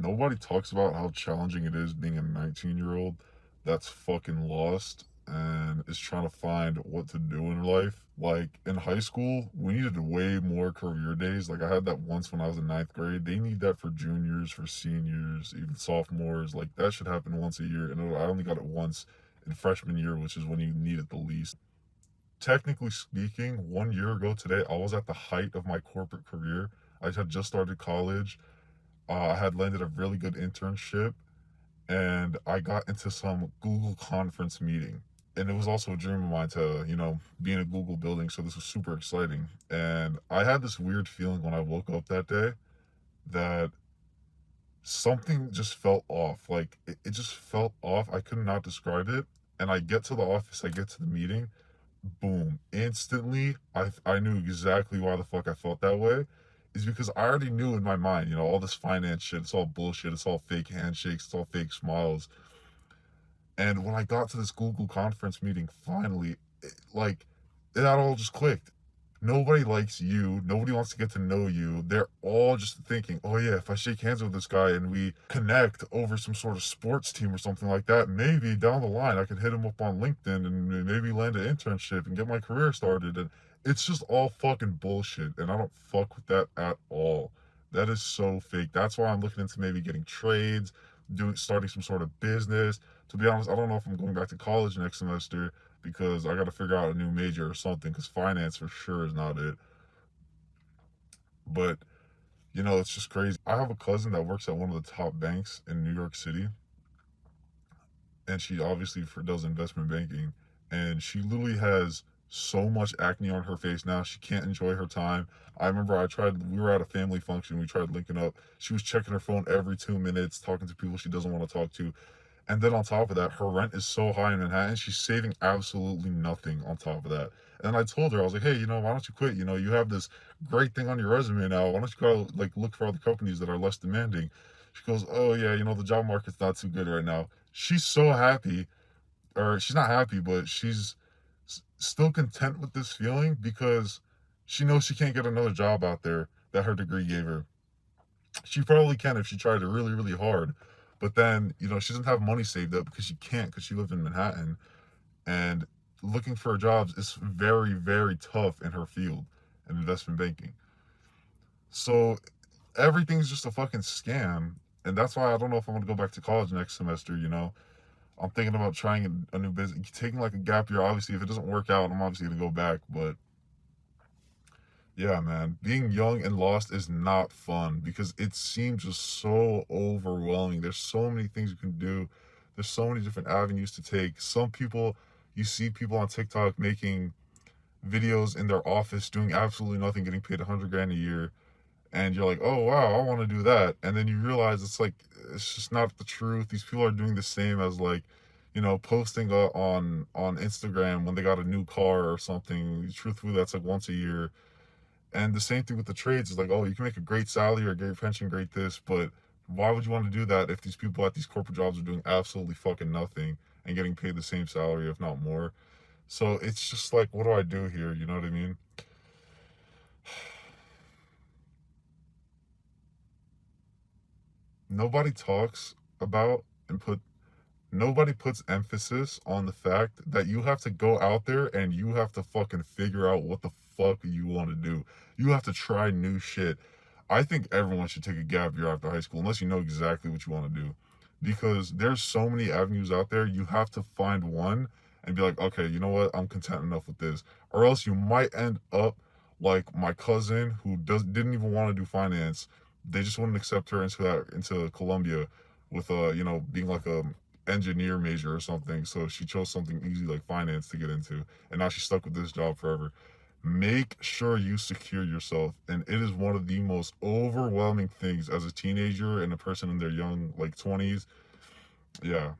Nobody talks about how challenging it is being a 19-year-old that's fucking lost and is trying to find what to do in life. Like in high school, we needed way more career days. Like I had that once when I was in ninth grade. They need that for juniors, for seniors, even sophomores. Like that should happen once a year. And I only got it once in freshman year, which is when you need it the least. Technically speaking, 1 year ago today, I was at the height of my corporate career. I had just started college. I had landed a really good internship, and I got into some Google conference meeting. And it was also a dream of mine to, be in a Google building. So this was super exciting. And I had this weird feeling when I woke up that day that something just felt off. Like it just felt off. I could not describe it. And I get to the office, I get to the meeting, boom, instantly I knew exactly why the fuck I felt that way. Is because I already knew in my mind, all this finance shit, it's all bullshit, it's all fake handshakes, it's all fake smiles. And when I got to this Google conference meeting, finally, that all just clicked. Nobody likes you. Nobody wants to get to know you. They're all just thinking, oh yeah, if I shake hands with this guy and we connect over some sort of sports team or something like that, maybe down the line I could hit him up on LinkedIn and maybe land an internship and get my career started. And it's just all fucking bullshit. And I don't fuck with that at all. That is so fake. That's why I'm looking into maybe getting trades, starting some sort of business. To be honest, I don't know if I'm going back to college next semester because I got to figure out a new major or something because finance for sure is not it. But, it's just crazy. I have a cousin that works at one of the top banks in New York City, and she obviously does investment banking, and she literally has so much acne on her face now. She can't enjoy her time. I remember we were at a family function, we tried linking up. She was checking her phone every 2 minutes, talking to people she doesn't want to talk to. And then on top of that, her rent is so high in Manhattan, she's saving absolutely nothing on top of that. And I told her, I was like, hey, why don't you quit? You have this great thing on your resume now. Why don't you go look for other companies that are less demanding? She goes, oh yeah, the job market's not too good right now. She's so happy, or she's not happy, but she's still content with this feeling because she knows she can't get another job out there that her degree gave her. She probably can if she tried really, really hard. But then, she doesn't have money saved up because she can't because she lives in Manhattan. And looking for jobs is very, very tough in her field in investment banking. So everything's just a fucking scam. And that's why I don't know if I'm going to go back to college next semester. I'm thinking about trying a new business, taking like a gap year. Obviously, if it doesn't work out, I'm obviously going to go back. But yeah, man, being young and lost is not fun because it seems just so overwhelming. There's so many things you can do. There's so many different avenues to take. You see people on TikTok making videos in their office doing absolutely nothing, getting paid 100 grand a year, and you're like, oh wow, I want to do that. And then you realize it's just not the truth. These people are doing the same as posting on Instagram when they got a new car or something. Truthfully, that's like once a year. And the same thing with the trades is like, oh, you can make a great salary or great pension, great this, but why would you want to do that if these people at these corporate jobs are doing absolutely fucking nothing and getting paid the same salary, if not more? So it's just like, what do I do here? You know what I mean? Nobody talks about and put Nobody puts emphasis on the fact that you have to go out there and you have to fucking figure out what the fuck you want to do. You have to try new shit. I think everyone should take a gap year after high school unless you know exactly what you want to do. Because there's so many avenues out there, you have to find one and be like, okay, you know what? I'm content enough with this. Or else you might end up like my cousin who didn't even want to do finance. They just wouldn't accept her into Columbia with being like a engineer major or something. So she chose something easy like finance to get into, and now she's stuck with this job forever. Make sure you secure yourself, and it is one of the most overwhelming things as a teenager and a person in their young 20s. Yeah,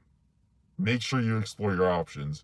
make sure you explore your options.